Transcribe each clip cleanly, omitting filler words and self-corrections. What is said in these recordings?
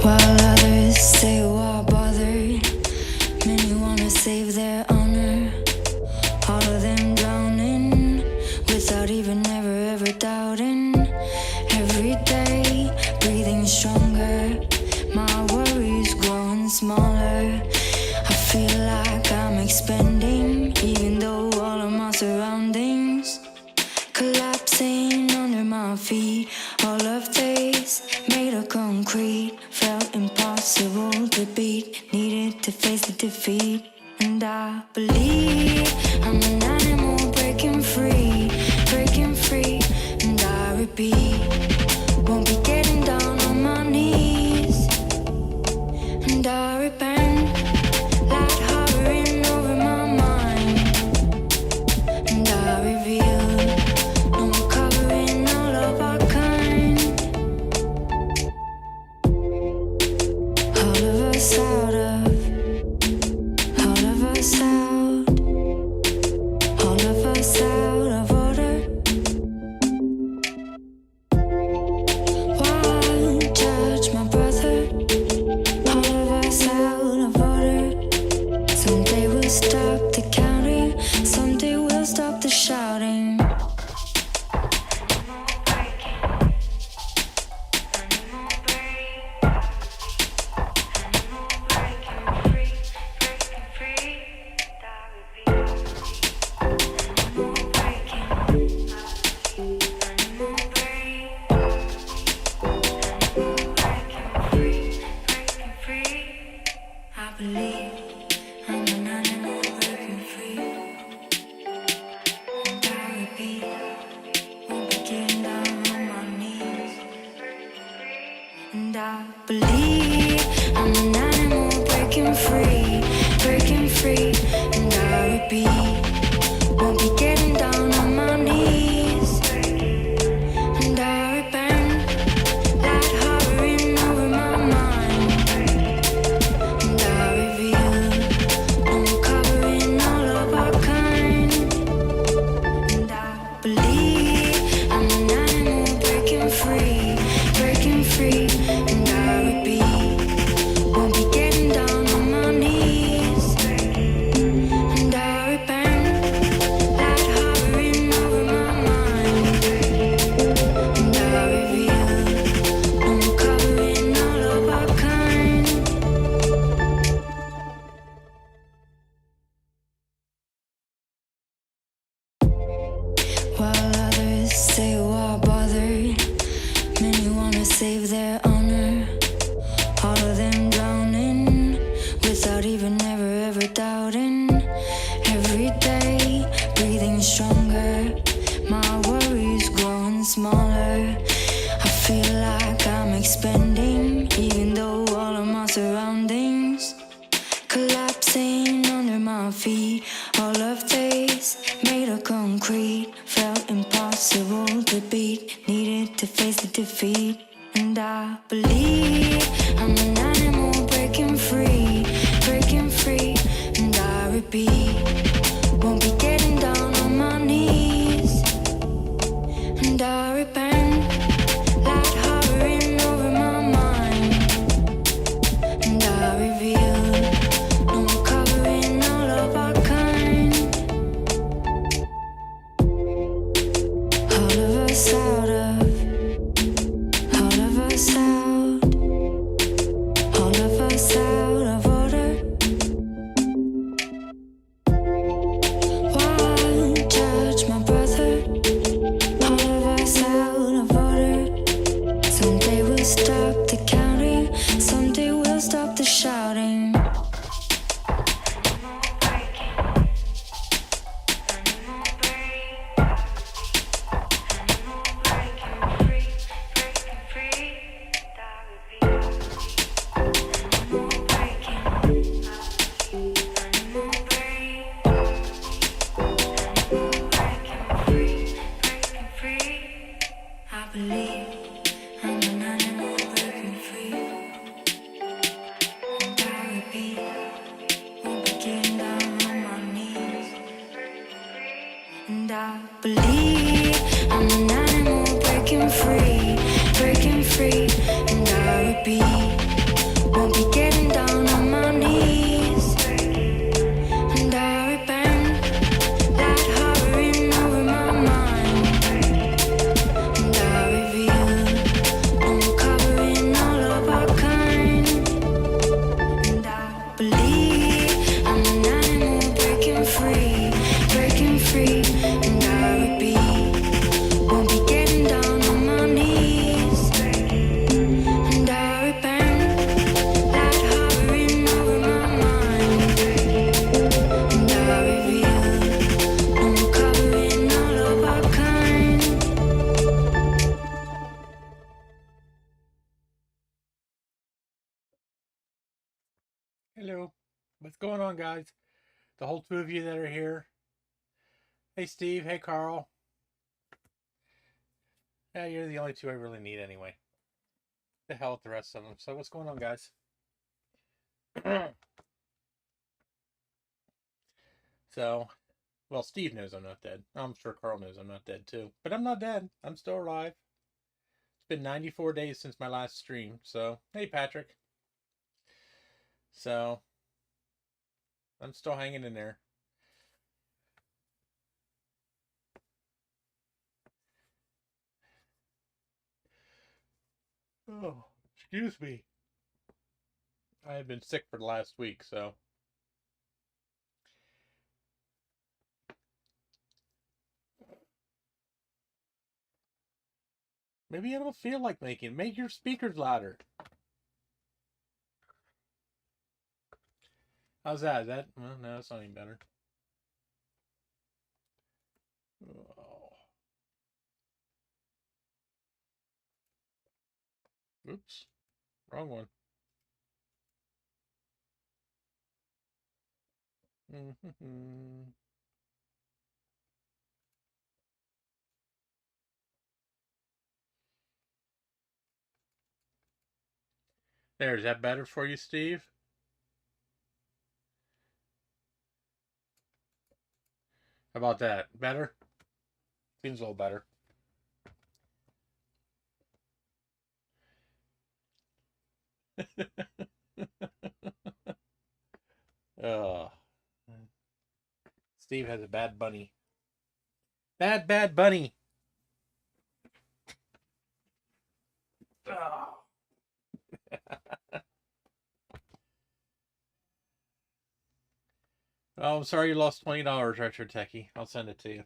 While others say why bother, many wanna save their honor. All of them drowning without even ever doubting. Every day breathing stronger, my worries growing smaller. I feel like I'm expanding, even though all of my surroundings collapsing under my feet. All of this made of concrete felt impossible to beat. Needed to face the defeat, and I believe I'm an animal breaking free, and I repeat, won't be getting down on my knees, and I repent, light hovering over my mind, and I reveal no more covering all of our kind. All of us out of, all of us out, all of us out of order. Why judge my brother? All of us out of order. Someday we'll stop the counting, someday we'll stop the shouting. I believe I'm an animal breaking free, and I repeat, won't be getting down on my knees, and I believe I'm an animal breaking free, and I repeat, won't be getting down on my knees, and I repent, light hovering over my mind, and I reveal no more covering all of our kind, and I believe I'm an animal breaking free, and I repeat, won't be getting down on my knees, and I repent, light hovering over my mind, and I reveal no more covering all of our kind. While others say why bother, many wanna save their honor. All of them drowning without even ever doubting. Every day breathing stronger, my worries growing smaller. I feel like I'm expanding, even though all of my surroundings collapsing under my feet. All of this made of concrete felt impossible to beat. Needed to face the defeat, and I believe I'm an animal breaking free, and I repeat, won't be getting down on my knees, and I repent, light hovering over my mind, and I reveal no more covering all of our kind. All of us out of, all of us out, all of us out of order. Hello. What's going on, guys? The whole two of you that are here. Hey, Steve. Hey, Carl. Yeah, you're the only two I really need anyway. The hell with the rest of them. So, what's going on, guys? So, well, Steve knows I'm not dead. I'm sure Carl knows I'm not dead too. But I'm not dead. I'm still alive. It's been 94 days since my last stream. So, hey, Patrick. So, I'm still hanging in there. Oh, excuse me. I have been sick for the last week, so. Maybe I don't feel like making. Make your speakers louder. How's that? Is that? Well, no, it's not any better. Oh. Oops. Wrong one. There, is that better for you, Steve? How about that? Better? Seems a little better. Oh. Steve has a bad bunny. Bad bunny. Oh. Oh, I'm sorry you lost $20, Retro Techie. I'll send it to you.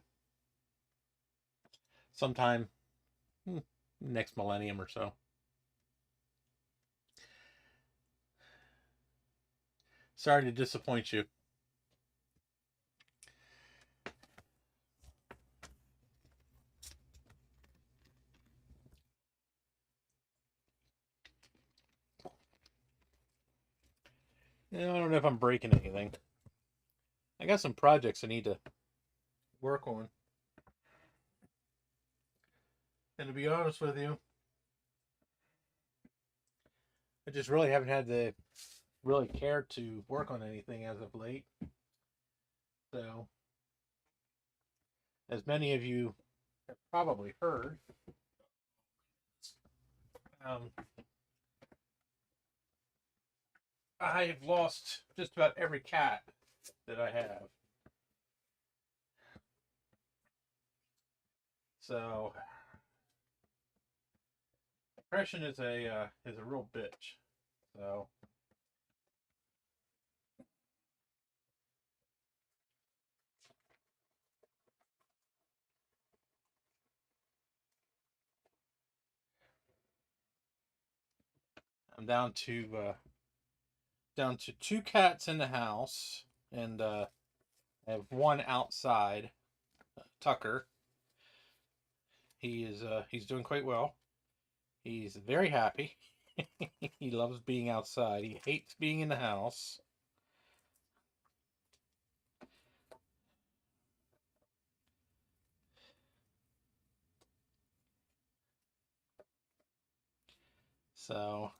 Sometime next millennium or so. Sorry to disappoint you. Yeah, I don't know if I'm breaking anything. I got some projects I need to work on. And to be honest with you, I just really haven't had the really care to work on anything as of late. So, as many of you have probably heard, um, I have lost just about every cat that I have. So, depression is a real bitch. So, I'm down to two cats in the house, and I have one outside, Tucker. He's doing quite well. He's very happy. He loves being outside. He hates being in the house. So,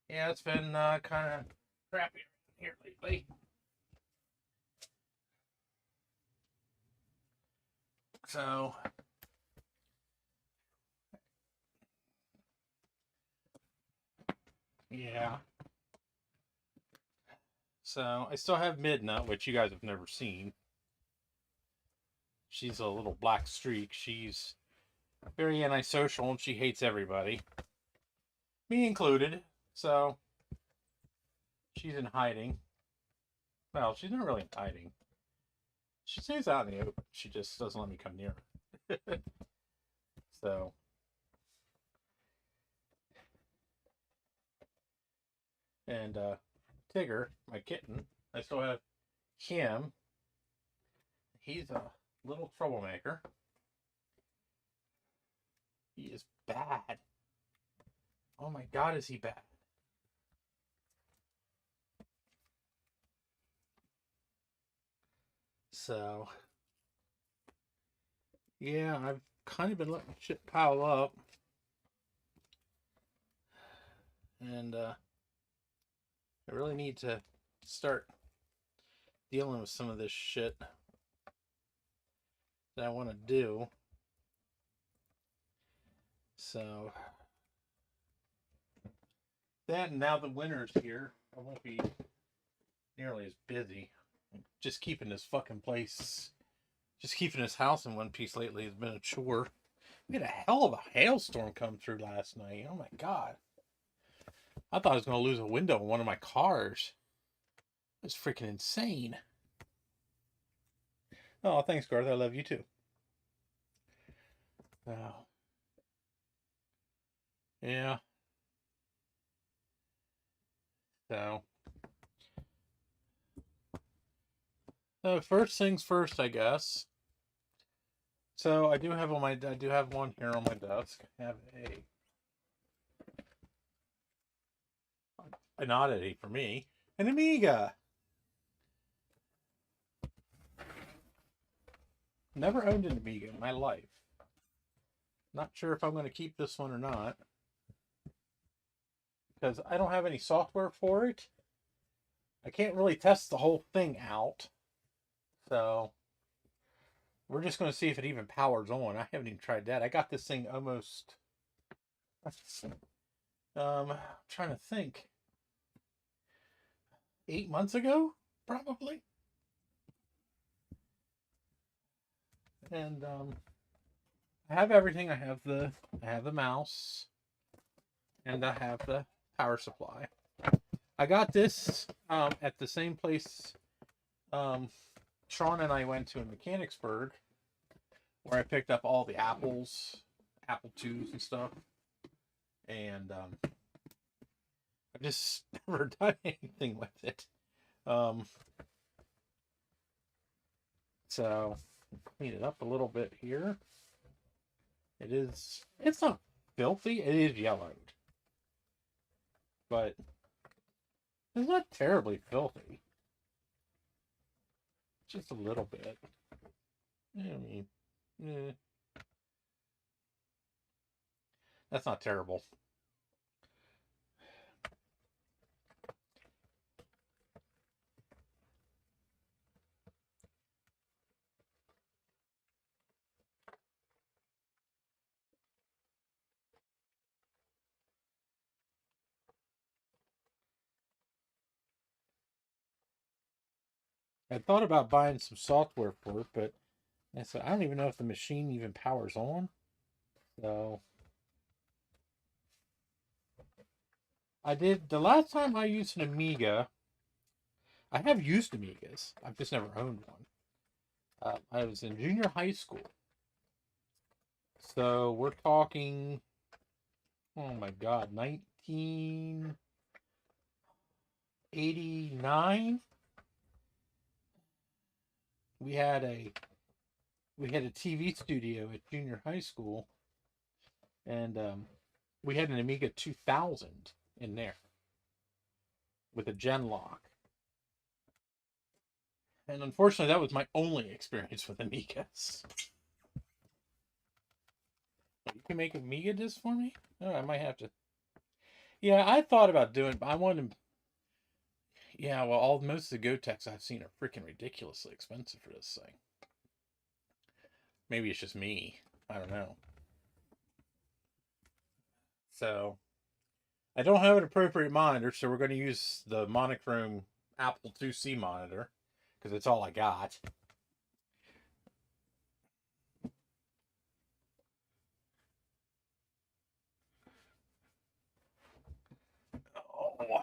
yeah, it's been kind of crappy here lately. So, yeah. So, I still have Midna, which you guys have never seen. She's a little black streak. She's very antisocial and she hates everybody, me included. So, she's in hiding. Well, she's not really in hiding. She stays out in the open. She just doesn't let me come near her. So, and Tigger, my kitten, I still have him. He's Little troublemaker. He is bad. Oh my God, is he bad? So, yeah, I've kind of been letting shit pile up. And I really need to start dealing with some of this shit that I want to do. So, that and now the winter's here, I won't be nearly as busy. Just keeping this fucking place, just keeping this house in one piece lately has been a chore. We had a hell of a hailstorm come through last night. Oh my God. I thought I was going to lose a window in one of my cars. It was freaking insane. Oh, thanks, Garth. I love you too. Wow. Yeah. So, first things first, I guess. So I do have one here on my desk. I have an oddity for me, an Amiga. Never owned an Amiga in my life. Not sure if I'm going to keep this one or not, because I don't have any software for it. I can't really test the whole thing out. So we're just going to see if it even powers on. I haven't even tried that. I got this thing almost, I'm trying to think, 8 months ago, probably. And I have everything. I have the mouse, and I have the power supply. I got this at the same place Sean and I went to in Mechanicsburg, where I picked up all the Apple IIs and stuff. And I've just never done anything with it. So clean it up a little bit here. It's not filthy. It is yellowed, but it's not terribly filthy. Just a little bit. I mean, that's not terrible. I thought about buying some software for it, but I said I don't even know if the machine even powers on. So I did the last time I used an Amiga. I have used Amigas. I've just never owned one. I was in junior high school. So we're talking, oh my God, 1989. We had a TV studio at junior high school, and we had an Amiga 2000 in there with a Genlock. And unfortunately, that was my only experience with Amigas. You can make Amiga disc for me? Oh, I might have to. Yeah, I thought about doing it, but I wanted. Yeah, well, most of the Gotex I've seen are freaking ridiculously expensive for this thing. Maybe it's just me. I don't know. So, I don't have an appropriate monitor, so we're going to use the monochrome Apple IIc monitor, because it's all I got. Oh.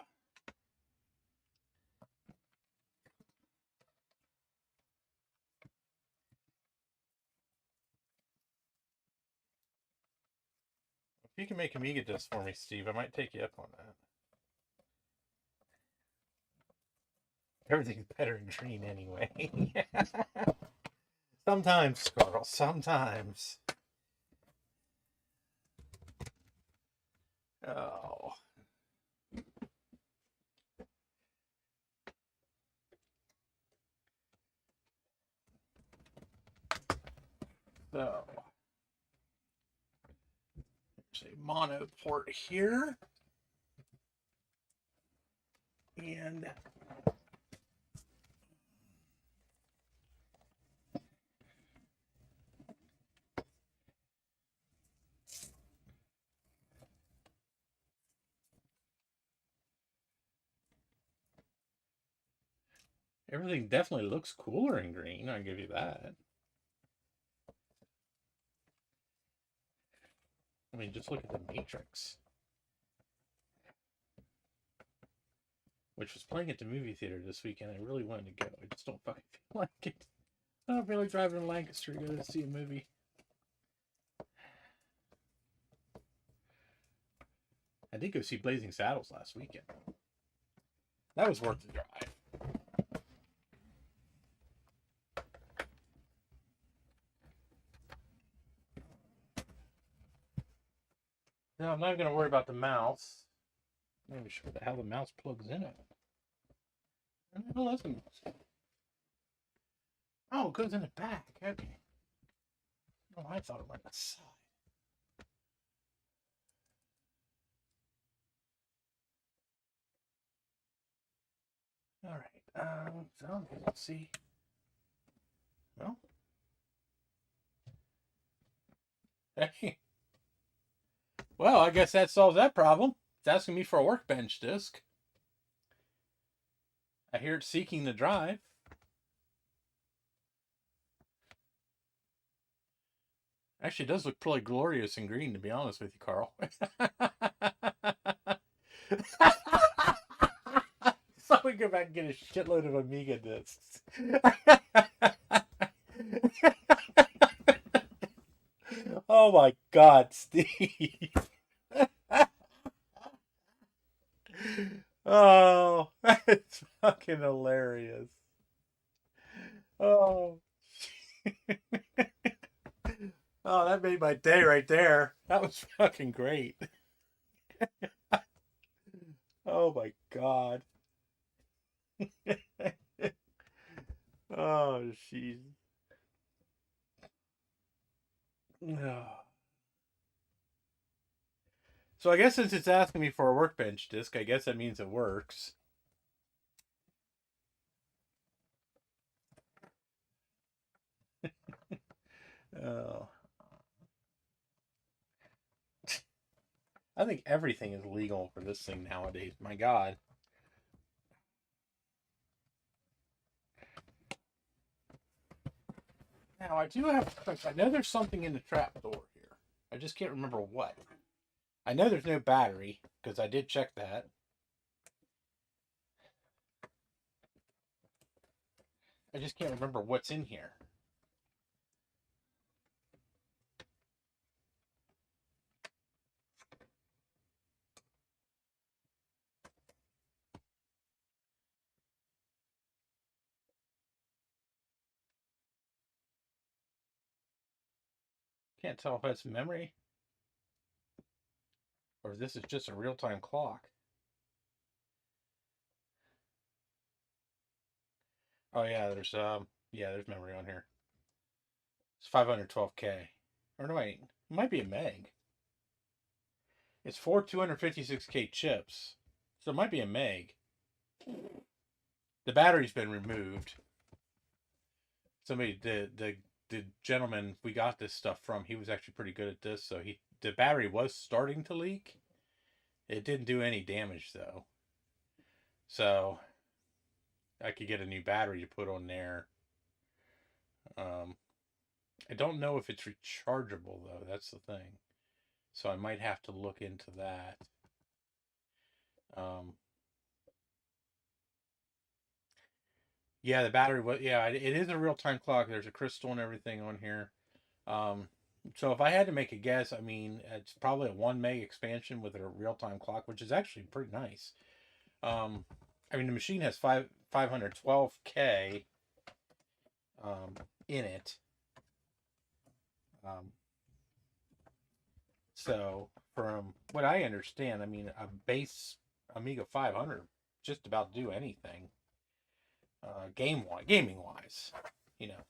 If you can make Amiga discs for me, Steve, I might take you up on that. Everything's better in green anyway. Sometimes, Carl. Sometimes. Oh. So. There's a mono port here. And everything definitely looks cooler in green, I'll give you that. I mean, just look at the Matrix, which was playing at the movie theater this weekend. I really wanted to go. I just don't fucking feel like it. I don't feel like driving to Lancaster to go to see a movie. I did go see Blazing Saddles last weekend. That was worth the drive. No, I'm not going to worry about the mouse. I'm not even sure how the mouse plugs in it. Where the hell is the mouse? Oh, it goes in the back. Okay. Oh, I thought it went on the side. All right. So let's see. Well. Hey. Well, I guess that solves that problem. It's asking me for a workbench disk. I hear it's seeking the drive. Actually, it does look pretty glorious in green, to be honest with you, Carl. So we go back and get a shitload of Amiga discs. Oh my God, Steve. Oh, it's fucking hilarious. Oh. Oh, that made my day right there. That was fucking great. Oh my God. Oh, jeez. So I guess since it's asking me for a workbench disk, I guess that means it works. Oh. I think everything is legal for this thing nowadays. My God. Now, I do have a question. I know there's something in the trap door here. I just can't remember what. I know there's no battery, because I did check that. I just can't remember what's in here. Can't tell if that's memory or if this is just a real-time clock. Oh yeah, there's memory on here. It's 512K. Or no, wait, it might be a meg. It's 4 256K chips, so it might be a meg. The battery's been removed. Somebody, the gentleman we got this stuff from, he was actually pretty good at this. So the battery was starting to leak. It didn't do any damage though. So I could get a new battery to put on there. I don't know if it's rechargeable though. That's the thing. So I might have to look into that. Yeah, the battery was. Yeah, it is a real-time clock. There's a crystal and everything on here. So if I had to make a guess, I mean, it's probably a 1 meg expansion with a real-time clock, which is actually pretty nice. I mean, the machine has 512K in it. So, from what I understand, I mean, a base Amiga 500 just about do anything, gaming wise, you know,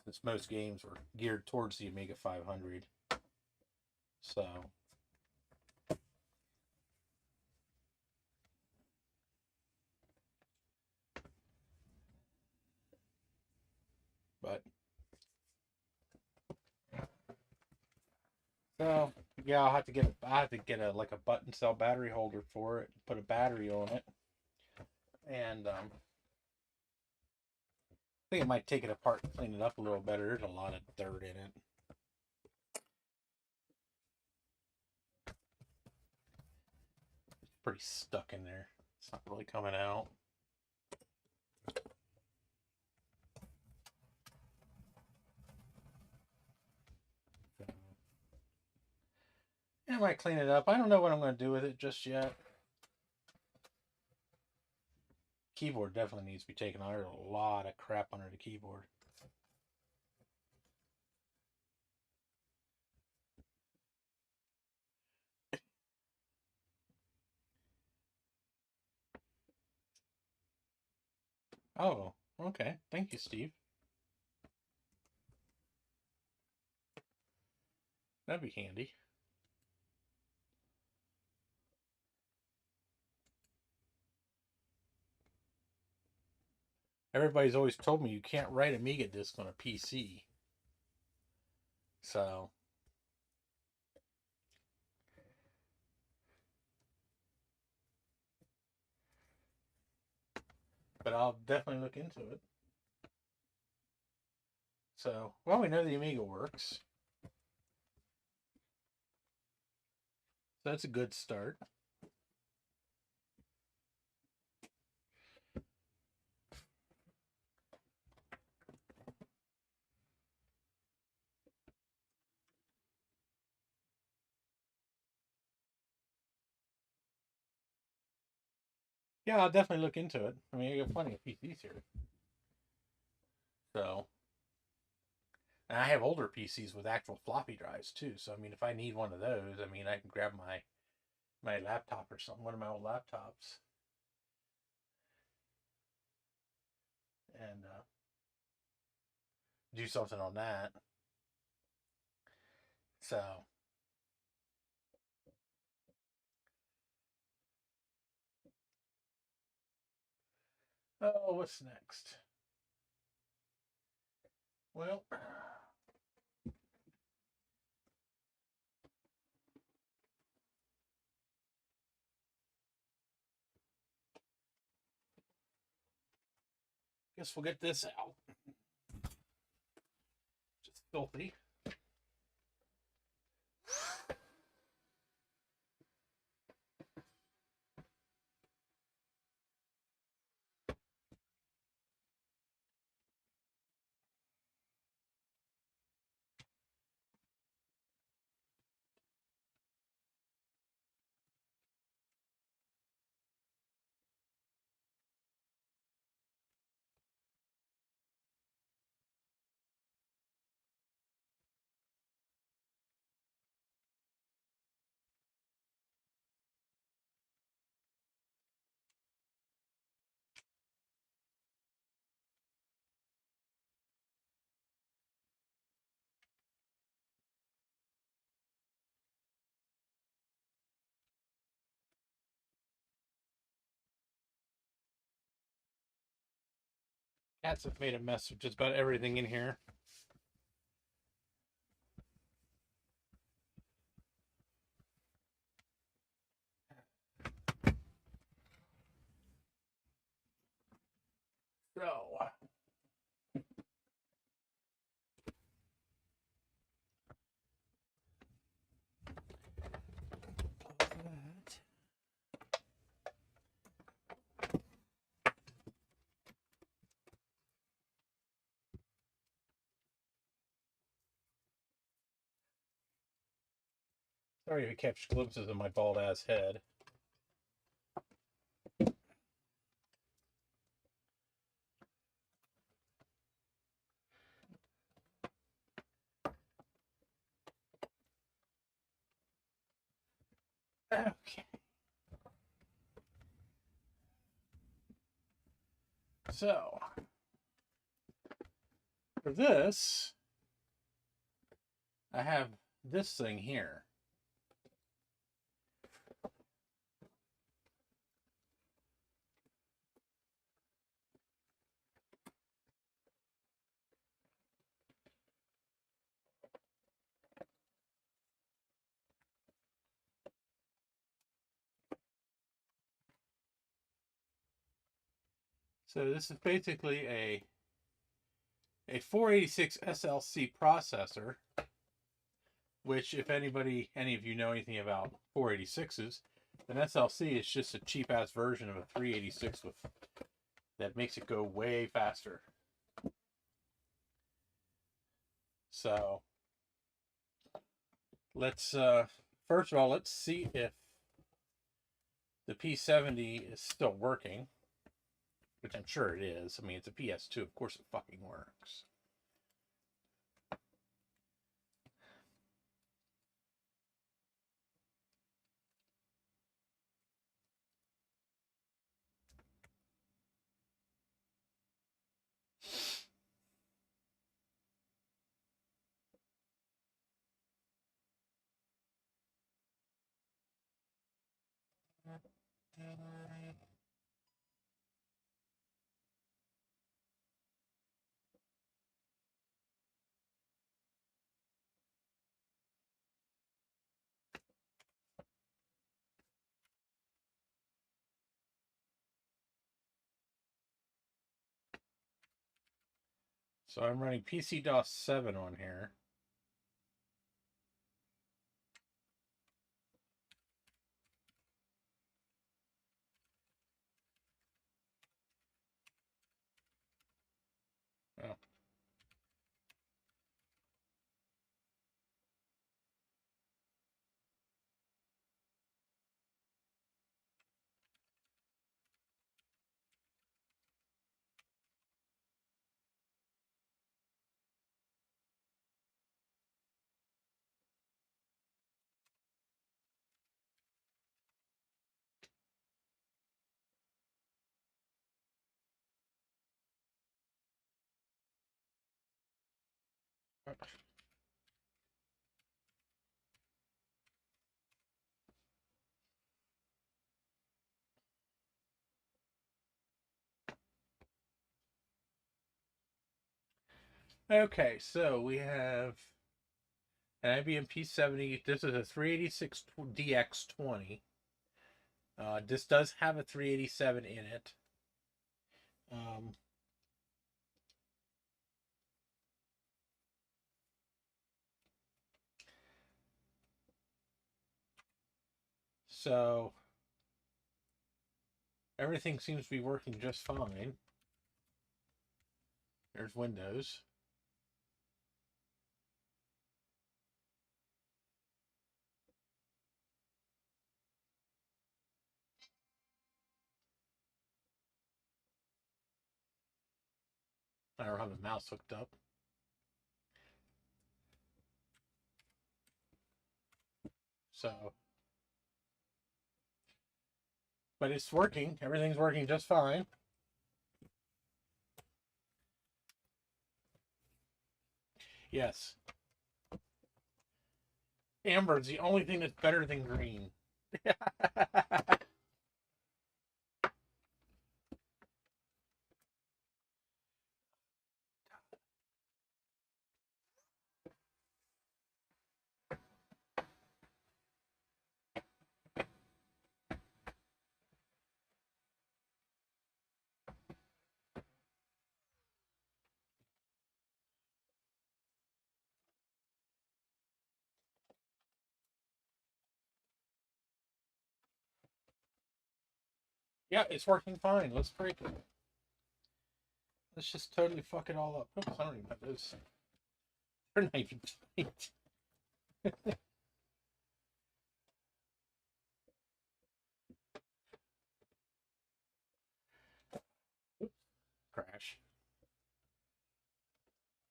since most games were geared towards the Amiga 500. So, but so yeah, I have to get a like a button cell battery holder for it, put a battery on it, and I think it might take it apart and clean it up a little better. There's a lot of dirt in it. It's pretty stuck in there. It's not really coming out. I might clean it up. I don't know what I'm going to do with it just yet. Keyboard definitely needs to be taken out. There's a lot of crap under the keyboard. Oh, okay. Thank you, Steve. That'd be handy. Everybody's always told me you can't write Amiga disk on a PC. So, but I'll definitely look into it. So, well, we know the Amiga works. So that's a good start. Yeah, I'll definitely look into it. I mean, I got plenty of PCs here. So, and I have older PCs with actual floppy drives too. So, I mean, if I need one of those, I mean, I can grab my laptop or something, one of my old laptops, and do something on that. So, oh, what's next? Well, guess we'll get this out. Just filthy. Cats have made a mess of just about everything in here. So, sorry if you catch glimpses of my bald ass head. Okay. So, for this, I have this thing here. So this is basically a 486 SLC processor, which if any of you know anything about 486s, an SLC is just a cheap ass version of a 386 that makes it go way faster. So let's first of all, let's see if the P70 is still working, which I'm sure it is. I mean, it's a PS2, of course it fucking works. So I'm running PC-DOS 7 on here. Oh. Okay, so we have an IBM P70. This is a 386 DX20. This does have a 387 in it. So everything seems to be working just fine. There's Windows. I don't have a mouse hooked up. So, but it's working. Everything's working just fine. Yes. Amber's the only thing that's better than green. Yeah, it's working fine. Let's break it. Let's just totally fuck it all up. Oops, I don't even have those. They're not even tight. Oops. Crash.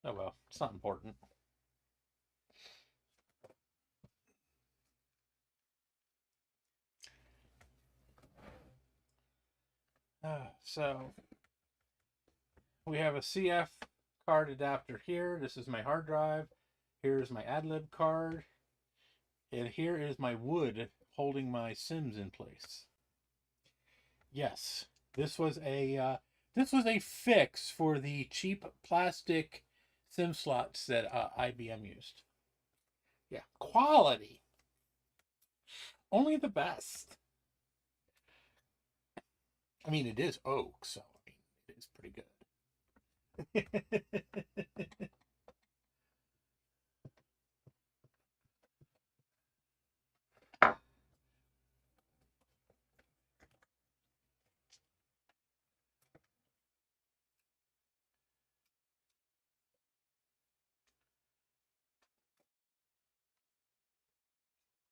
Oh well, it's not important. So we have a CF card adapter here. This is my hard drive. Here's my AdLib card. And here is my wood holding my Sims in place. Yes, this was a fix for the cheap plastic SIM slots that IBM used. Yeah, quality. Only the best. I mean, it is oak, so I mean, it is pretty good.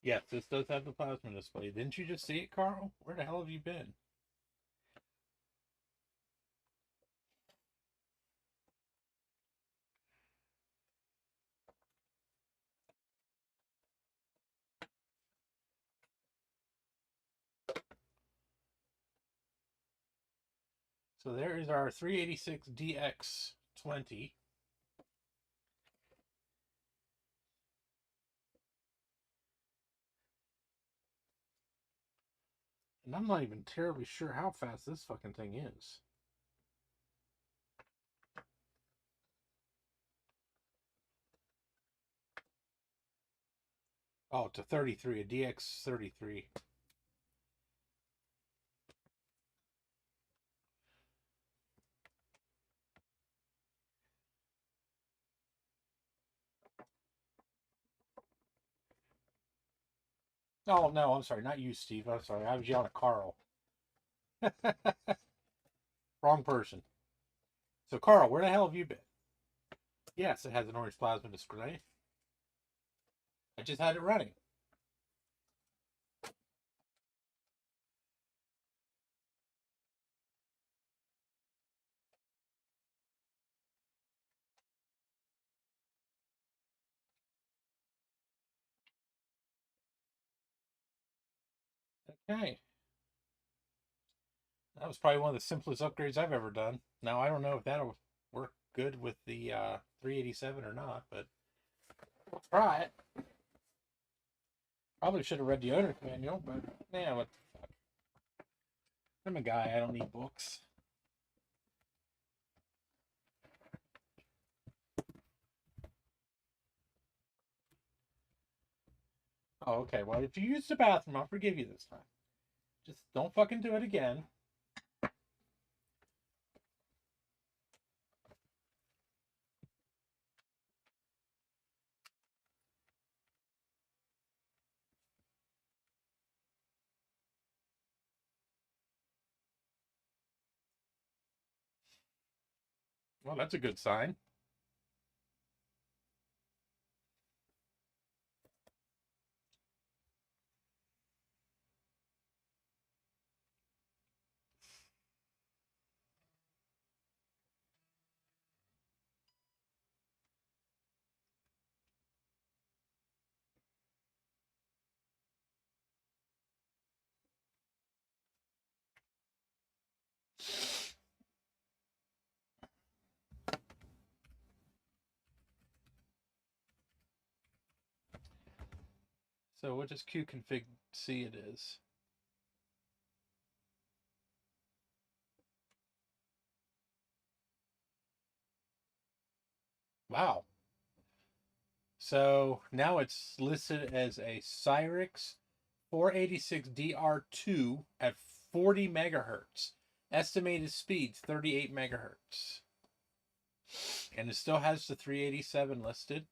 Yes, this does have the plasma display. Didn't you just see it, Carl? Where the hell have you been? So there is our 386 DX20. And I'm not even terribly sure how fast this fucking thing is. Oh, it's a 33, a DX33. Oh, no, I'm sorry. Not you, Steve. I'm sorry. I was yelling at Carl. Wrong person. So, Carl, where the hell have you been? Yes, it has an orange plasma display. I just had it running. Okay. That was probably one of the simplest upgrades I've ever done. Now, I don't know if that'll work good with the 387 or not, but we'll try it. Probably should have read the owner's manual, but yeah, what the fuck. I'm a guy, I don't need books. Oh, okay. Well, if you use the bathroom, I'll forgive you this time. Just don't fucking do it again. Well, that's a good sign. So what does qconfig C it is? Wow. So now it's listed as a Cyrix 486DR2 at 40 megahertz. Estimated speed 38 megahertz. And it still has the 387 listed.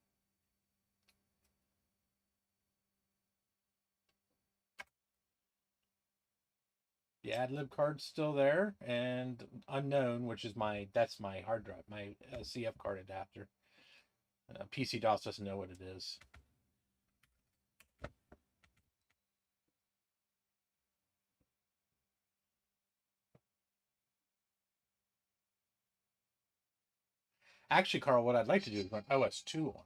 The AdLib card's still there, and unknown, which is that's my hard drive, my CF card adapter. PC DOS doesn't know what it is. Actually, Carl, what I'd like to do is run OS2 on.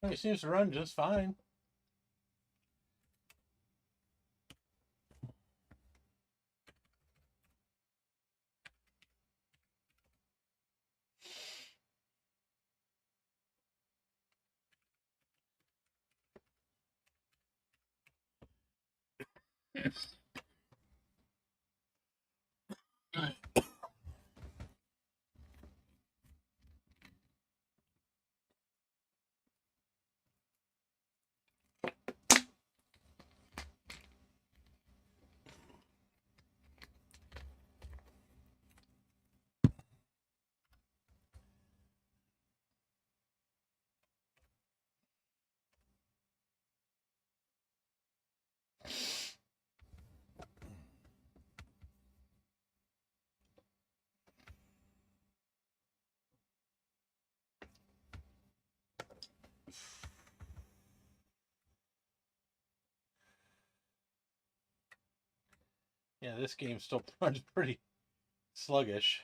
It seems to run just fine. Yeah, this game still runs pretty sluggish.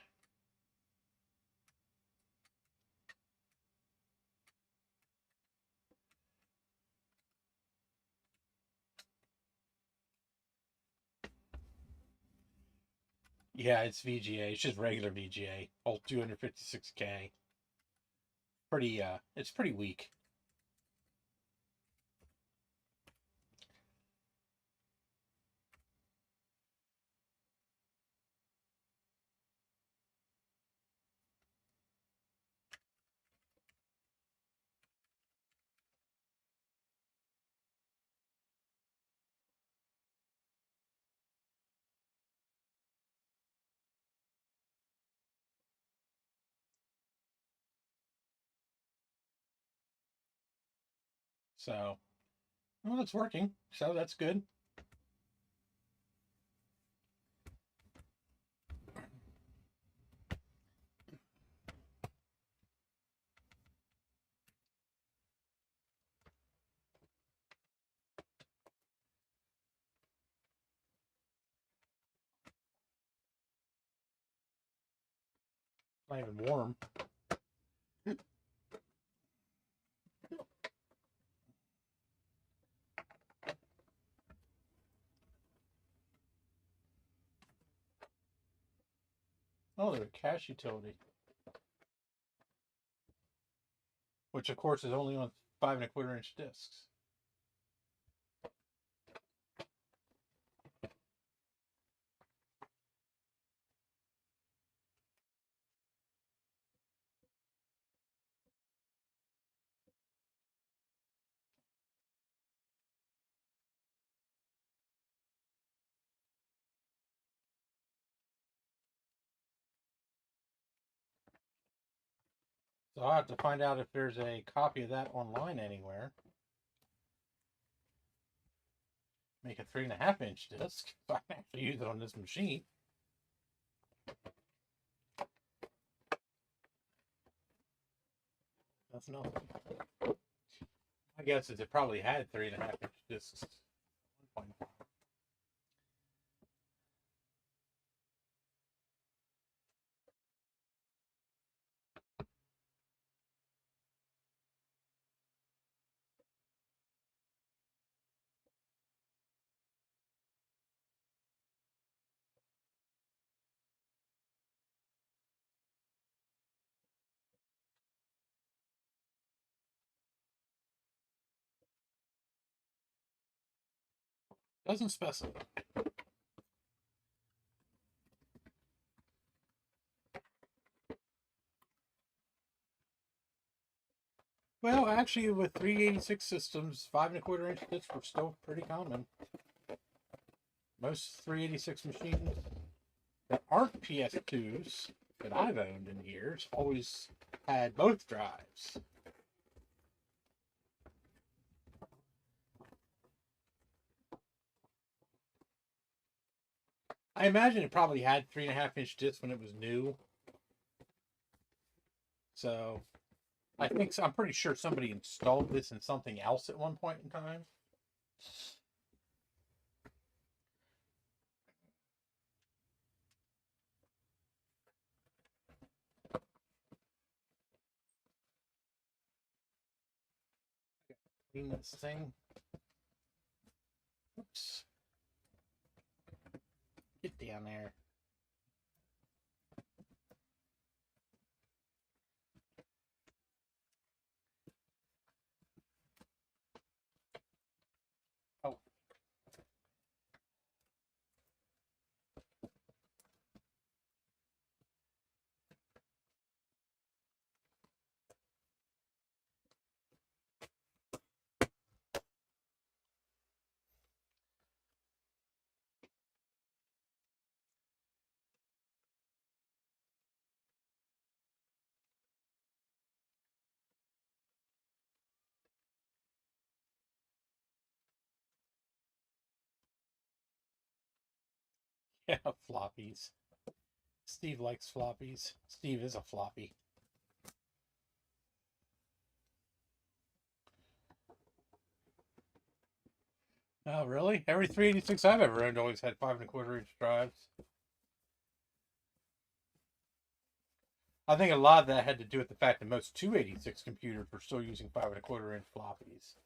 Yeah, it's VGA. It's just regular VGA. All 256K. Pretty it's pretty weak. So, well, it's working. So that's good. Not even warm. Oh, they're a cash utility. Which of course is only on 5 1/4 inch discs. So I'll have to find out if there's a copy of that online anywhere. Make a 3 1/2 inch disc so I can actually use it on this machine. That's nothing. My guess is it probably had 3 1/2 inch discs. Doesn't specify. Well, actually, with 386 systems, 5 1/4 inch discs were still pretty common. Most 386 machines that aren't PS2s that I've owned in years always had both drives. I imagine it probably had 3.5 inch discs when it was new. So I'm pretty sure somebody installed this in something else at one point in time. Clean this thing. Oops. Get down there. Oh. Yeah, floppies. Steve likes floppies. Steve is a floppy. Oh, really? Every 386 I've ever owned always had 5 1/4 inch drives. I think a lot of that had to do with the fact that most 286 computers were still using 5 1/4 inch floppies.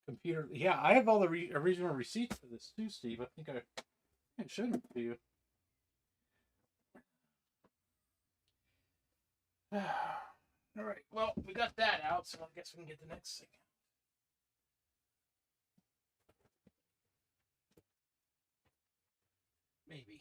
Computer, yeah, I have all the original receipts for this too, Steve. I think I showed them to you. All right, well, we got that out, so I guess we can get the next thing. Maybe.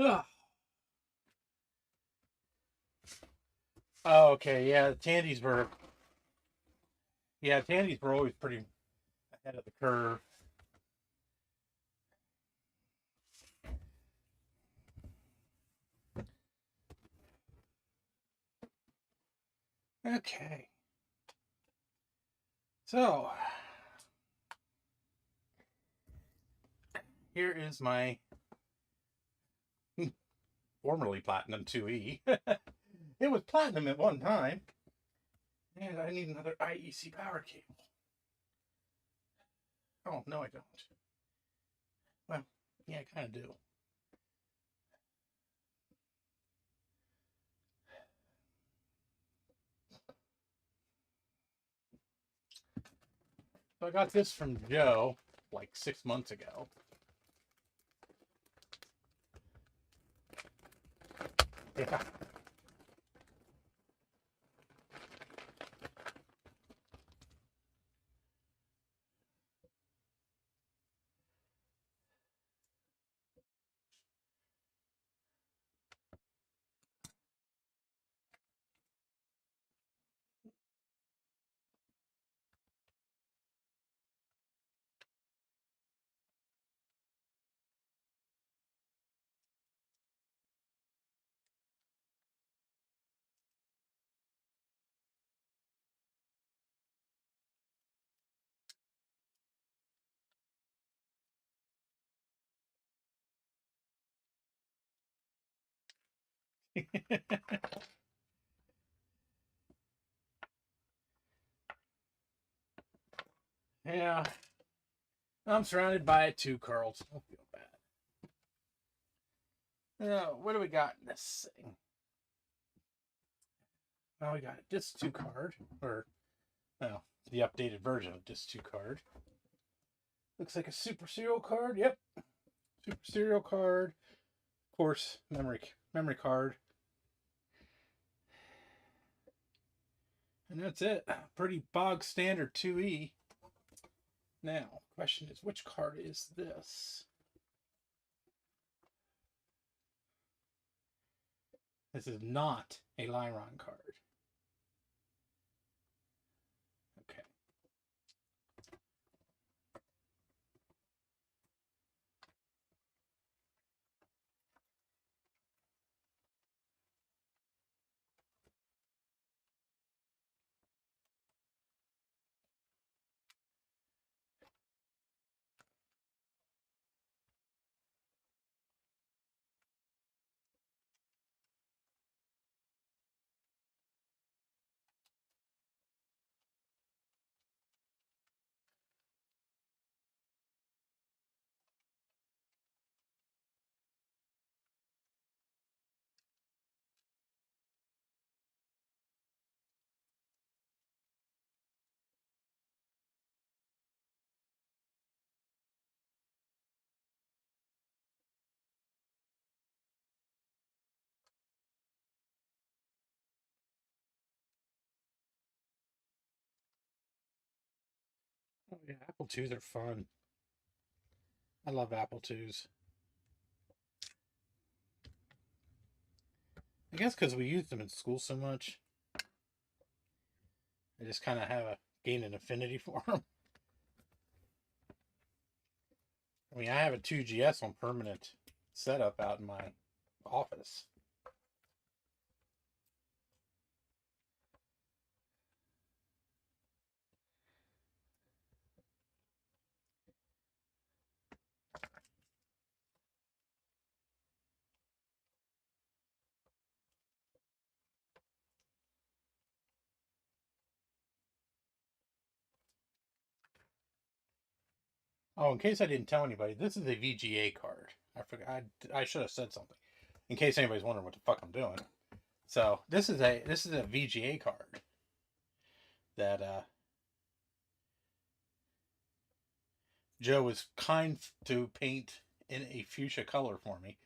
Ugh. Oh, okay, yeah, Tandy's were. Yeah, Tandy's were always pretty ahead of the curve. Okay. So, here is my formerly Platinum 2E. It was Platinum at one time. And I need another IEC power cable. Oh, no, I don't. Well, yeah, I kind of do. So I got this from Joe like 6 months ago. Yeah. Yeah. I'm surrounded by it too, Carl. So don't feel bad. What do we got in this thing? Well, we got a Disc 2 card. Or, well, the updated version of Disc 2 card. Looks like a Super Serial card. Yep. Super Serial card. Of course, memory card. And that's it. Pretty bog standard 2E. Now, question is, which card is this? This is not a Lyron card. Okay. Oh yeah, Apple IIs are fun. I love Apple IIs. I guess because we use them in school so much, I just kind of gained an affinity for them. I mean, I have a 2GS on permanent setup out in my office. Oh, in case I didn't tell anybody, this is a VGA card. I forgot. I should have said something. In case anybody's wondering what the fuck I'm doing. So this is a VGA card that Joe was kind to paint in a fuchsia color for me.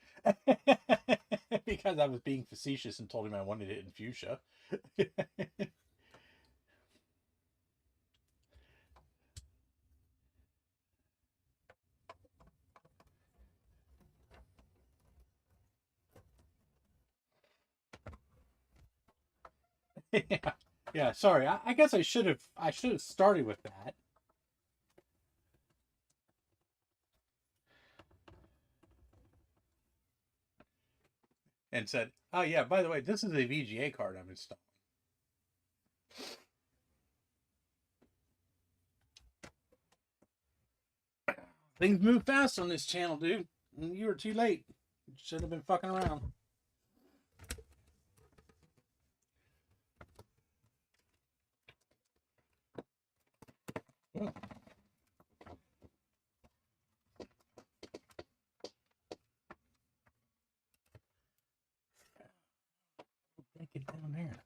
Because I was being facetious and told him I wanted it in fuchsia. Yeah. Yeah, sorry. I guess I should have started with that. And said, "Oh yeah, by the way, this is a VGA card I'm installing." Things move fast on this channel, dude. You were too late. Should have been fucking around. Oh. Get down there.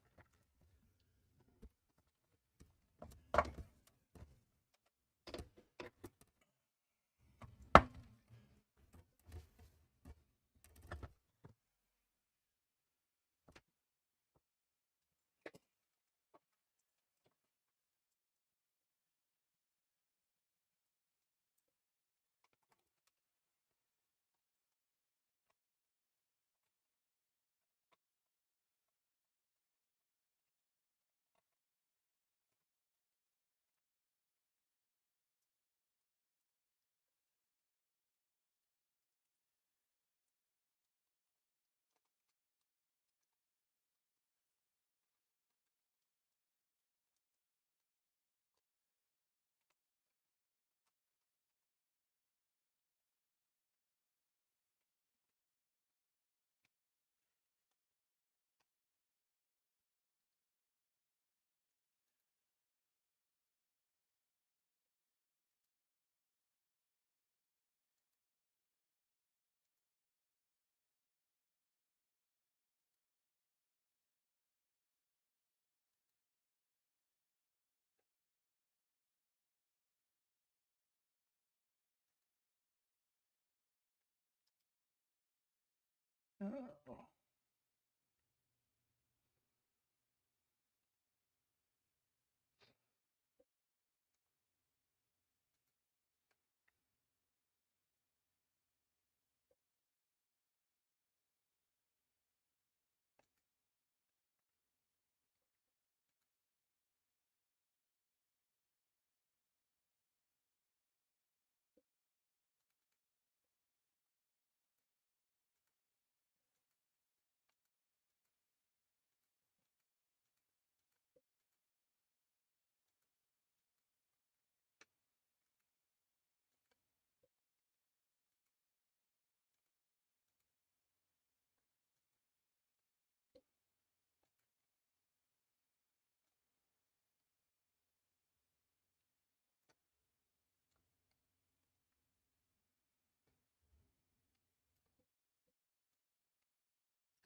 Oh.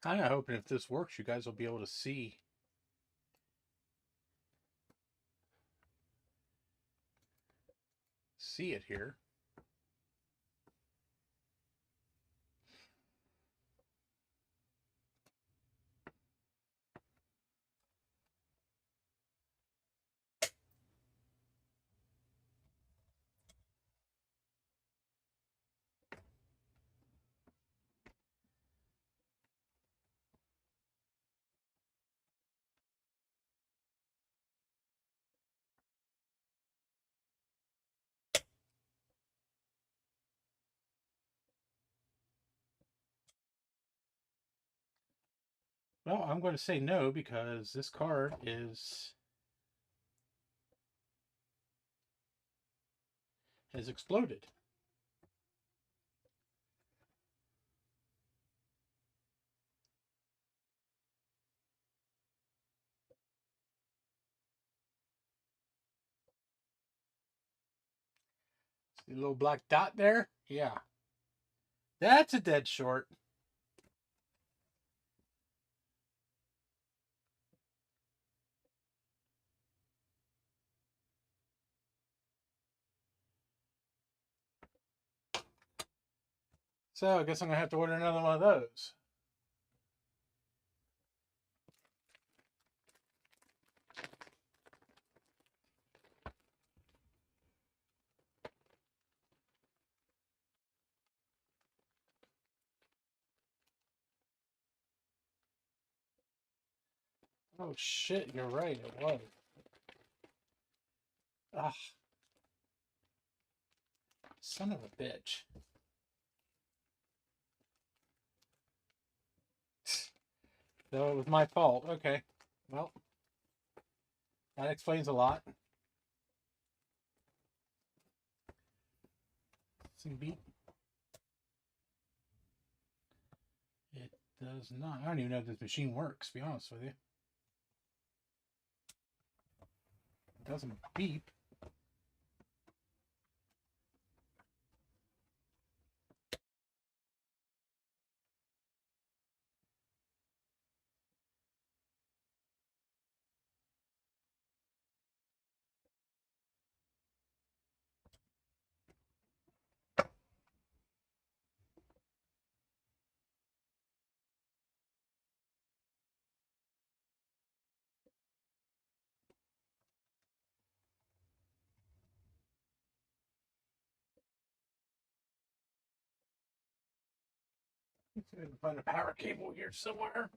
Kind of hoping if this works, you guys will be able to see it here. Well, I'm going to say no because this card has exploded. See the little black dot there? Yeah. That's a dead short. So I guess I'm going to have to order another one of those. Oh shit, you're right, it was. Ah, son of a bitch. So it was my fault. Okay. Well, that explains a lot. Some beat. It does not. I don't even know if this machine works, to be honest with you. It doesn't beep. Let's see if I can find a power cable here somewhere.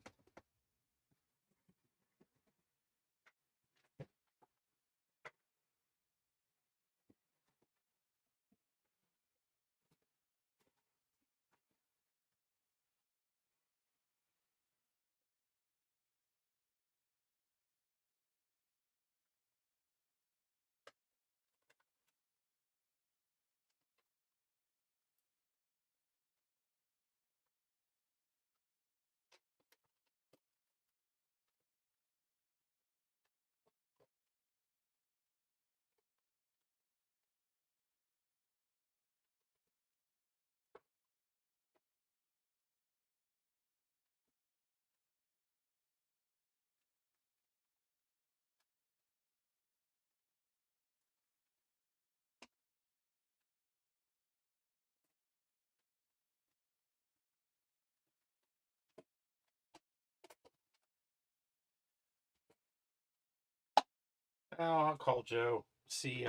I'll call Joe. See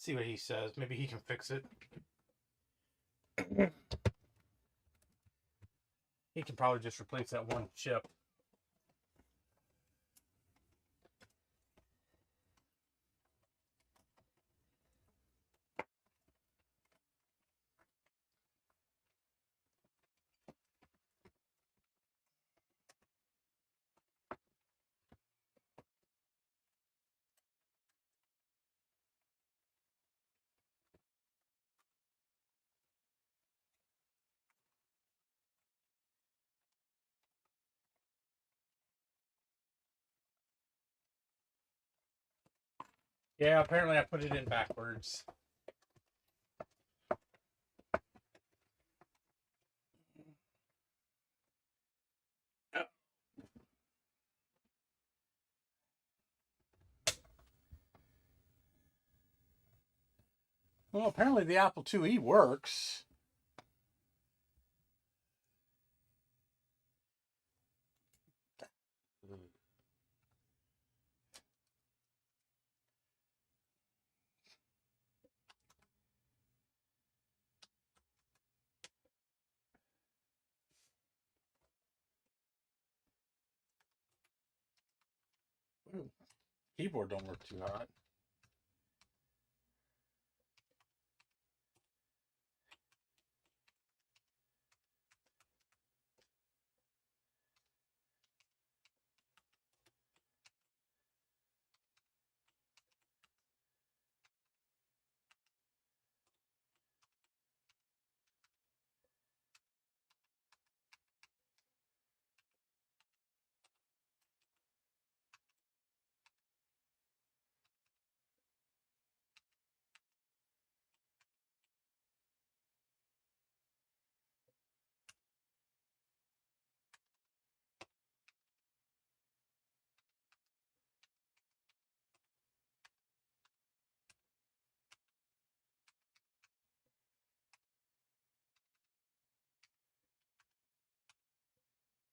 what he says. Maybe he can fix it. He can probably just replace that one chip. Yeah, apparently I put it in backwards. Well, apparently the Apple IIe works. Ooh, keyboard don't work too hot.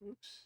Oops.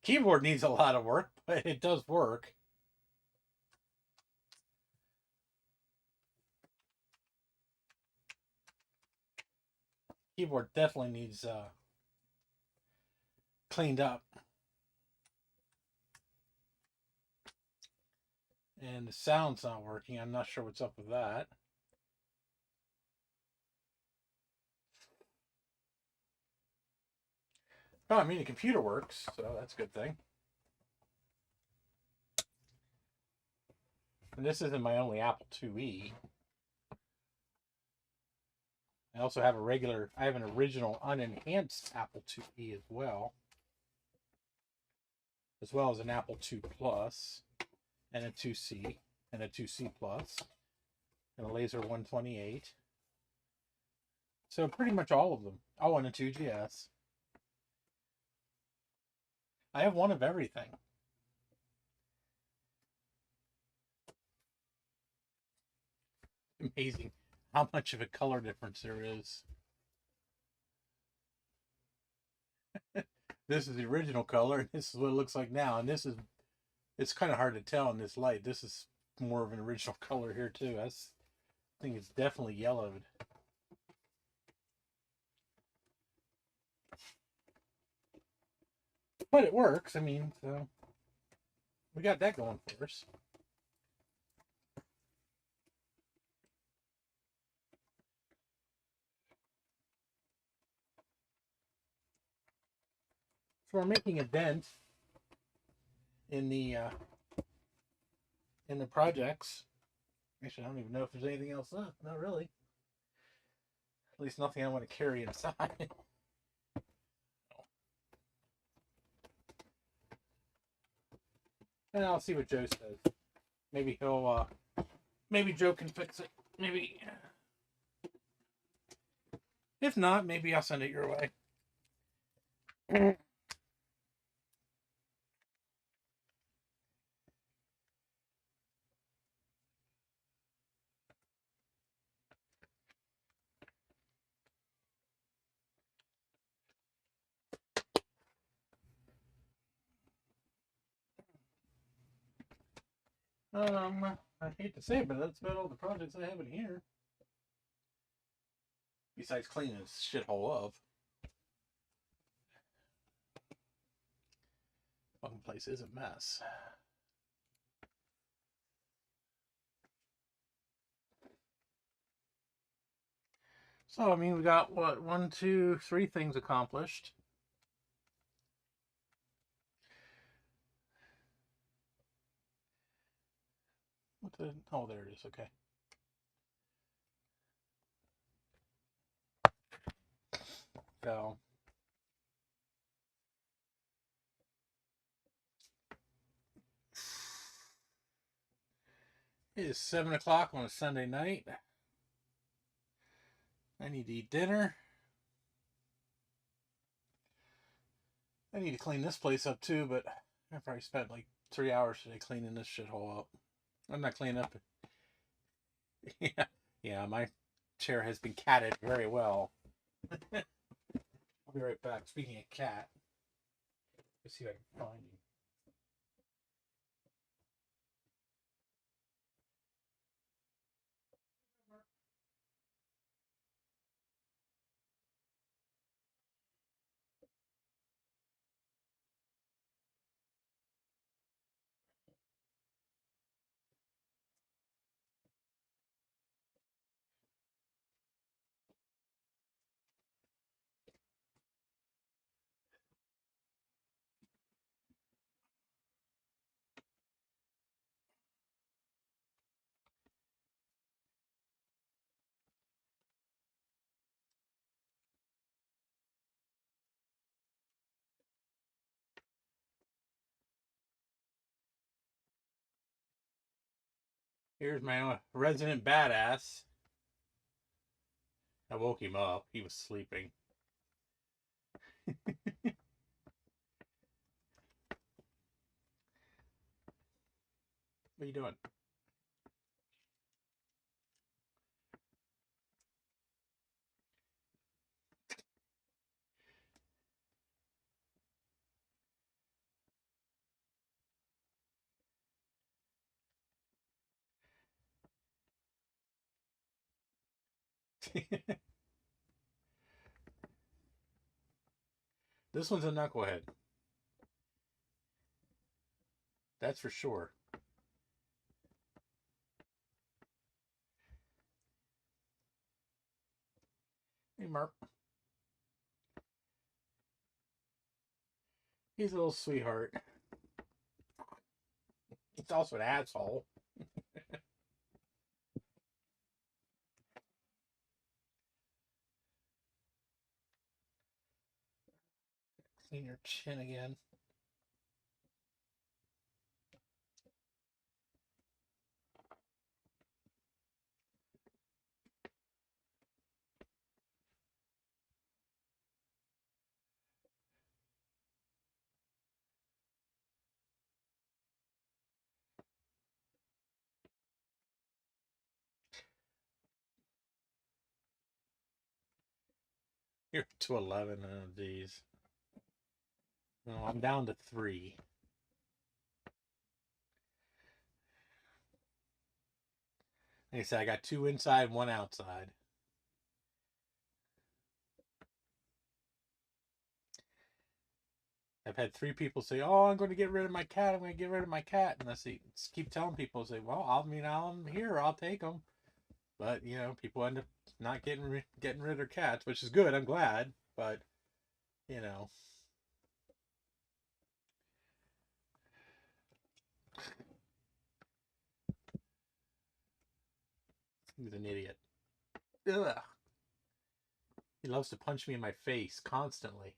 Keyboard needs a lot of work, but it does work. Keyboard definitely needs cleaned up. And the sound's not working. I'm not sure what's up with that. Oh, I mean, the computer works, so that's a good thing. And this isn't my only Apple IIe. I also have I have an original unenhanced Apple IIe as well as an Apple II Plus, and a 2C, and a 2C Plus, and a Laser 128. So pretty much all of them. Oh, and a 2GS. I have one of everything. Amazing how much of a color difference there is. This is the original color, and this is what it looks like now. And it's kind of hard to tell in this light. This is more of an original color here too. I think it's definitely yellowed. But it works. I mean, so we got that going for us. So we're making a dent in the projects. Actually, I don't even know if there's anything else left. Not really. At least nothing I want to carry inside. And I'll see what Joe says. Maybe he'll, maybe Joe can fix it. Maybe. If not, maybe I'll send it your way. I hate to say it, but that's about all the projects I have in here. Besides cleaning this shithole up. Fucking place is a mess. So, I mean, we got, what, 1, 2, 3 things accomplished. What the... Oh, there it is. Okay. So... It is 7 o'clock on a Sunday night. I need to eat dinner. I need to clean this place up too, but I probably spent like 3 hours today cleaning this shithole up. I'm not cleaning up. Yeah, my chair has been catted very well. I'll be right back. Speaking of cat, let's see if I can find you. Here's my resident badass. I woke him up. He was sleeping. What are you doing? This one's a knucklehead. That's for sure. Hey, Mark. He's a little sweetheart. He's also an asshole. Clean your chin again. You're to 11. Oh, geez. No, I'm down to 3. Like I said, I got 2 inside, 1 outside. I've had 3 people say, "Oh, I'm going to get rid of my cat. I'm going to get rid of my cat." And I say, keep telling people, say, "Well, I'm here. I'll take them." But people end up not getting rid of their cats, which is good. I'm glad, but you know, he's an idiot. Ugh. He loves to punch me in my face constantly.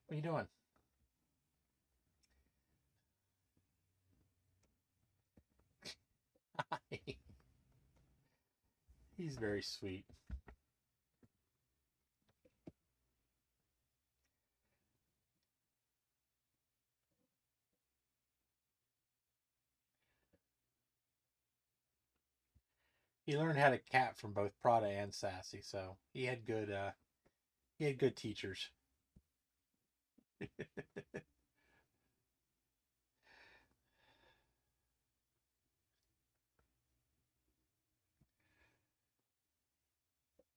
What are you doing? He's very sweet. He learned how to cat from both Prada and Sassy, so he had good teachers.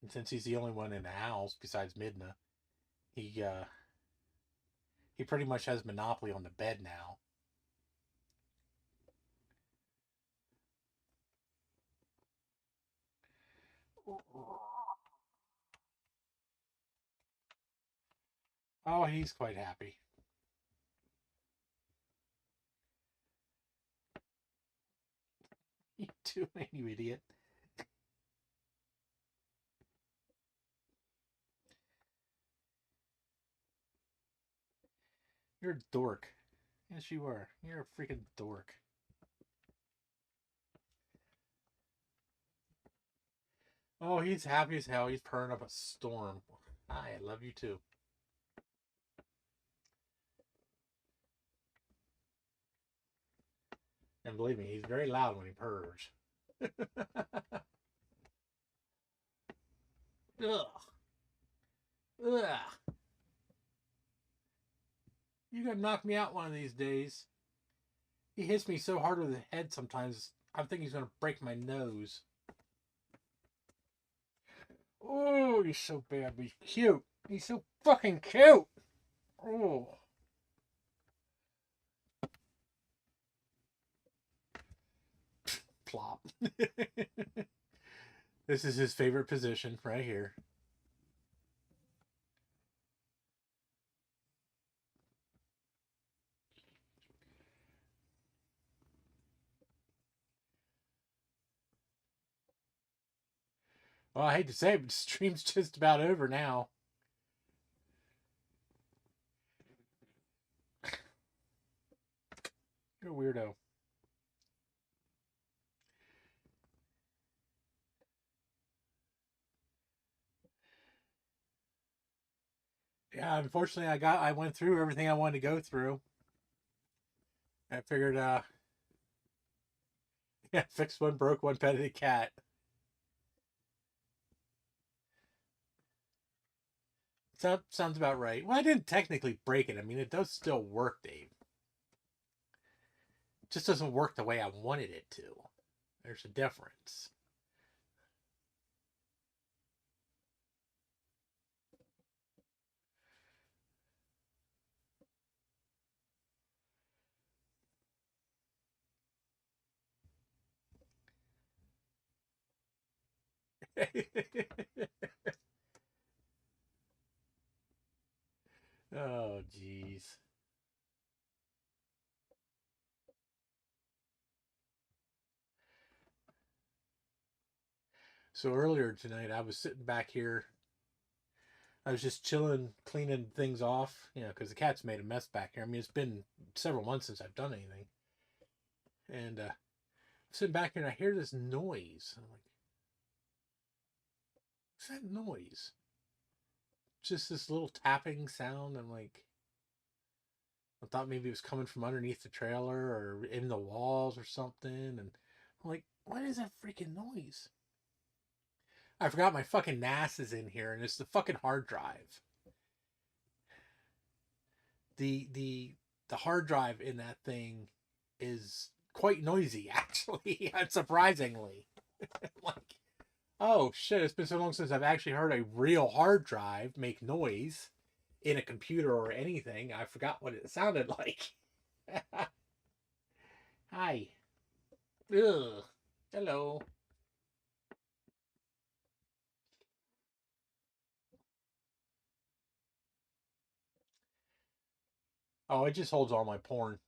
And since he's the only one in the house besides Midna, he uh he pretty much has monopoly on the bed now. Oh, he's quite happy. You doing, you idiot? You're a dork. Yes, you are. You're a freaking dork. Oh, he's happy as hell. He's purring up a storm. I love you too. And believe me, he's very loud when he purrs. Ugh. Ugh. You're gonna knock me out one of these days. He hits me so hard with the head sometimes, I'm thinking he's gonna break my nose. Oh, he's so bad, but he's cute. He's so fucking cute. Oh. Plop. This is his favorite position right here. Well, I hate to say it, but the stream's just about over now. You're a weirdo. Yeah, unfortunately, I went through everything I wanted to go through. I figured, yeah, fix one, broke one, petted a cat. Sounds about right. Well, I didn't technically break it. I mean, it does still work, Dave. It just doesn't work the way I wanted it to. There's a difference. Oh, jeez. So earlier tonight, I was sitting back here. I was just chilling, cleaning things off, because the cat's made a mess back here. I mean, it's been several months since I've done anything. And I'm sitting back here and I hear this noise. I'm like, what's that noise? Just this little tapping sound. I'm like, I thought maybe it was coming from underneath the trailer or in the walls or something. And I'm like, what is that freaking noise? I forgot my fucking NAS is in here and it's the fucking hard drive. The hard drive in that thing is quite noisy, actually, surprisingly. Like, oh shit, it's been so long since I've actually heard a real hard drive make noise in a computer or anything. I forgot what it sounded like. Hi. Ugh. Hello. Oh, it just holds all my porn.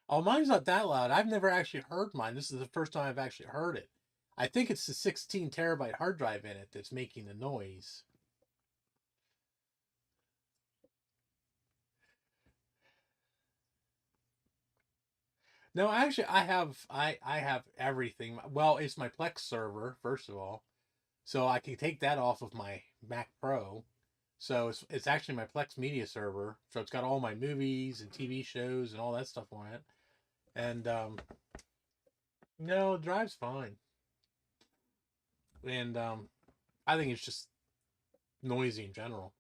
Oh, mine's not that loud. I've never actually heard mine. This is the first time I've actually heard it. I think it's the 16 terabyte hard drive in it that's making the noise. No, actually, I have everything. Well, it's my Plex server first of all, so I can take that off of my Mac Pro. So it's actually my Plex media server. So it's got all my movies and TV shows and all that stuff on it. And no, the drive's fine. And I think it's just noisy in general.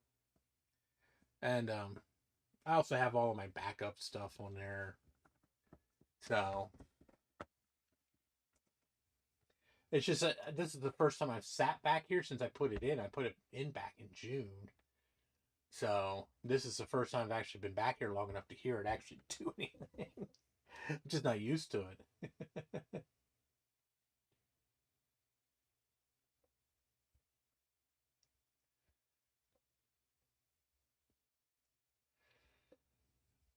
And I also have all of my backup stuff on there. So it's just that this is the first time I've sat back here since I put it in. I put it in back in June. So this is the first time I've actually been back here long enough to hear it actually do anything. I'm just not used to it.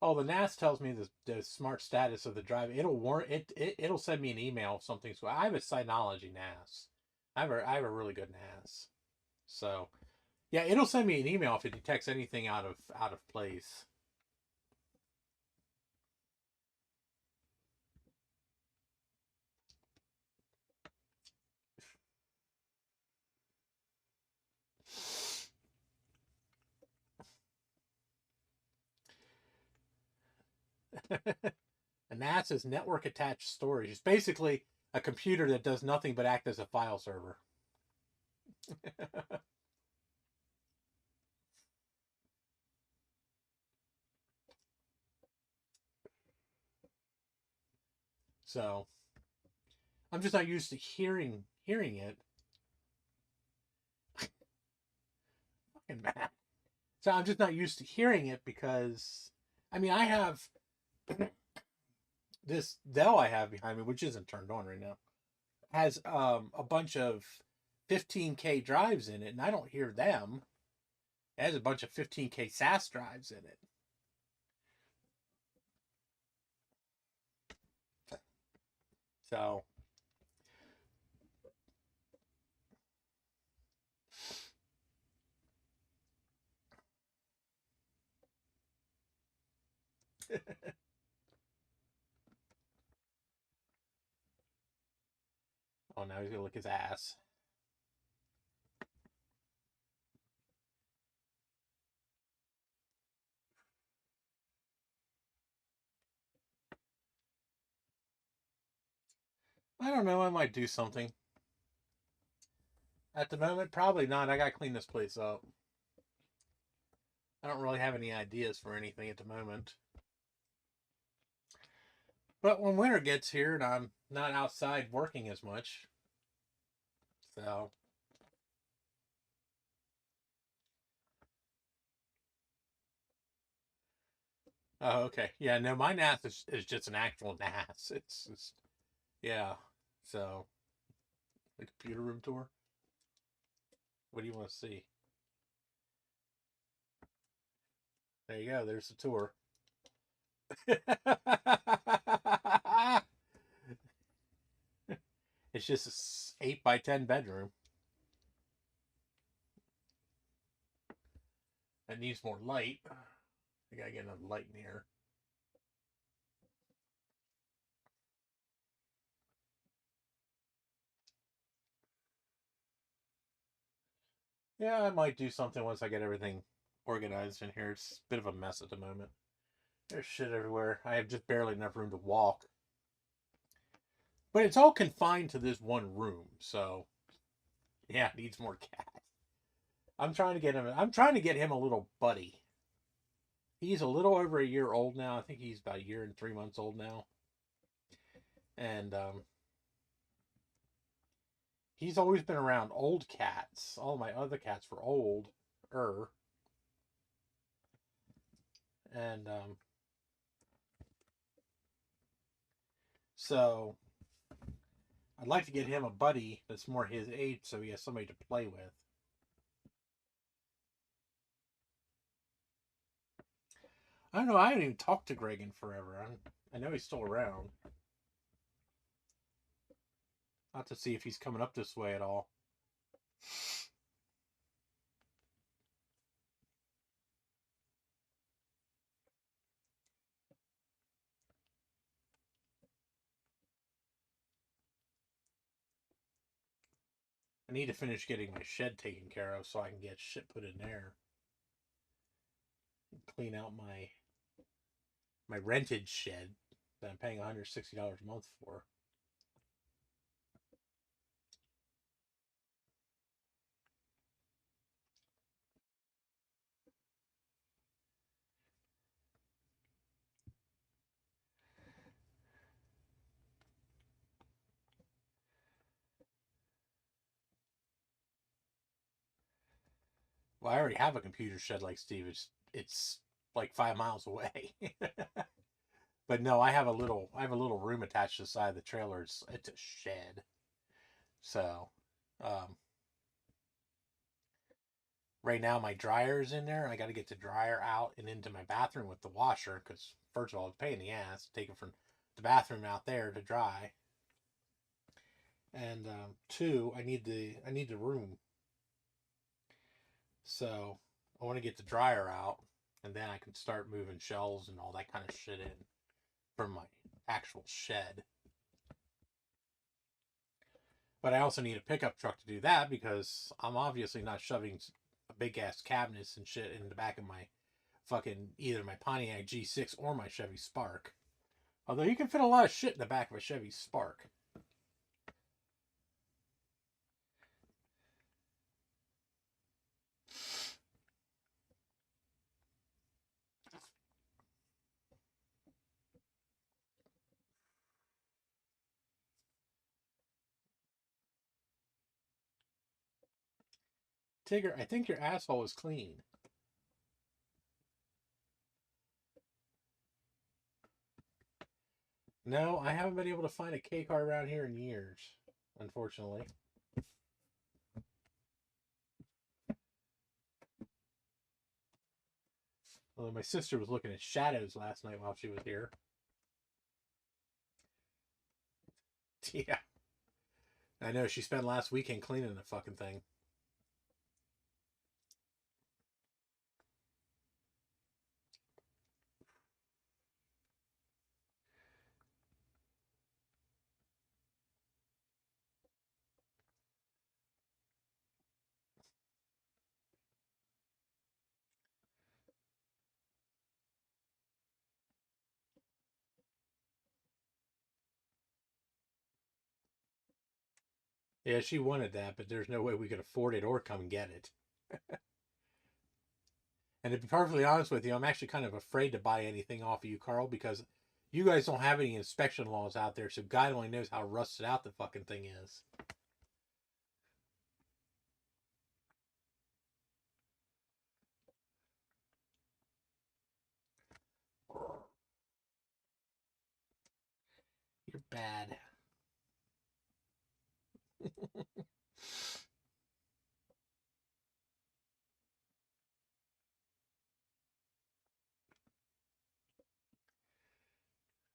Oh, the NAS tells me the smart status of the drive. It'll warn it'll send me an email if something. So I have a Synology NAS. I have a really good NAS. So yeah, it'll send me an email if it detects anything out of place. A NAS is network attached storage. It's basically a computer that does nothing but act as a file server. So I'm just not used to hearing it. Fucking bad. So I'm just not used to hearing it because I mean I have this Dell I have behind me, which isn't turned on right now, has a bunch of 15K drives in it, and I don't hear them. It has a bunch of 15K SAS drives in it. So oh, now he's gonna lick his ass. I don't know. I might do something. At the moment, probably not. I gotta clean this place up. I don't really have any ideas for anything at the moment. But when winter gets here and I'm not outside working as much, so oh okay, yeah, no, my NAS is just an actual NAS. It's yeah. So the computer room tour. What do you want to see? There you go. There's the tour. It's just a 8 by 10 bedroom. It needs more light. I gotta get enough light in here. Yeah, I might do something once I get everything organized in here. It's a bit of a mess at the moment. There's shit everywhere. I have just barely enough room to walk. But it's all confined to this one room, so yeah, it needs more cat. I'm trying to get him a little buddy. He's a little over a year old now. I think he's about a year and 3 months old now. And he's always been around old cats. All my other cats were old. And so I'd like to get him a buddy that's more his age so he has somebody to play with. I don't know. I haven't even talked to Greg in forever. I know he's still around. Not to see if he's coming up this way at all. I need to finish getting my shed taken care of so I can get shit put in there. Clean out my rented shed that I'm paying $160 a month for. Well, I already have a computer shed like Steve. It's like 5 miles away. But no, I have a little room attached to the side of the trailer. It's a shed. So um, right now my dryer is in there. I got to get the dryer out and into my bathroom with the washer because first of all it's a pain in the ass to take it from the bathroom out there to dry. And two, I need the room. So I want to get the dryer out, and then I can start moving shelves and all that kind of shit in from my actual shed. But I also need a pickup truck to do that because I'm obviously not shoving big ass cabinets and shit in the back of my fucking either my Pontiac G6 or my Chevy Spark. Although you can fit a lot of shit in the back of a Chevy Spark. Tigger, I think your asshole is clean. No, I haven't been able to find a K car around here in years, unfortunately. Although my sister was looking at shadows last night while she was here. Yeah. I know, she spent last weekend cleaning the fucking thing. Yeah, she wanted that, but there's no way we could afford it or come get it. And to be perfectly honest with you, I'm actually kind of afraid to buy anything off of you, Carl, because you guys don't have any inspection laws out there, so God only knows how rusted out the fucking thing is. You're bad.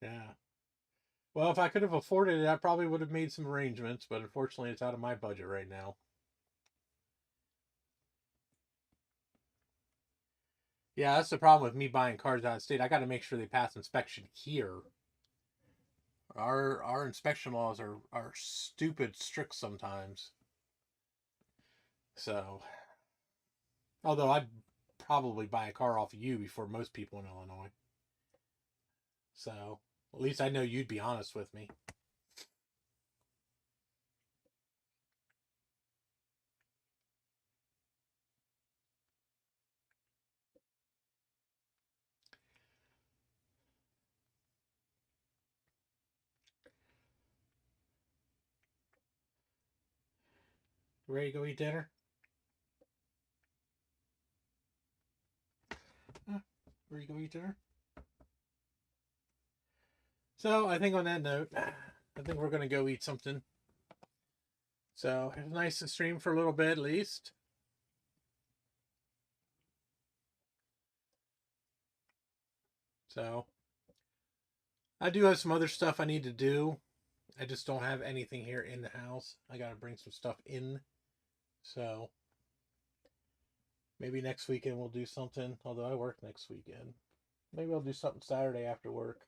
Yeah. Well, if I could have afforded it, I probably would have made some arrangements, but unfortunately, it's out of my budget right now. Yeah, that's the problem with me buying cars out of state. I got to make sure they pass inspection here. Our inspection laws are stupid strict sometimes. So Although I'd probably buy a car off of you before most people in Illinois. So at least I know you'd be honest with me. Ready to go eat dinner? Ready to go eat dinner? So I think on that note, I think we're going to go eat something. So it's nice to stream for a little bit at least. So I do have some other stuff I need to do. I just don't have anything here in the house. I got to bring some stuff in. So maybe next weekend we'll do something. Although I work next weekend. Maybe I'll do something Saturday after work.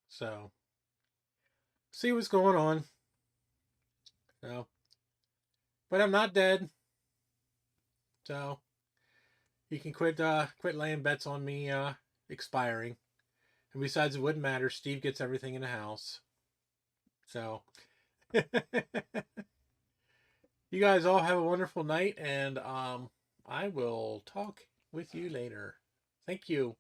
So see what's going on. So, but I'm not dead. So you can quit laying bets on me expiring. And besides, it wouldn't matter. Steve gets everything in the house. So you guys all have a wonderful night, and I will talk with you later. Thank you.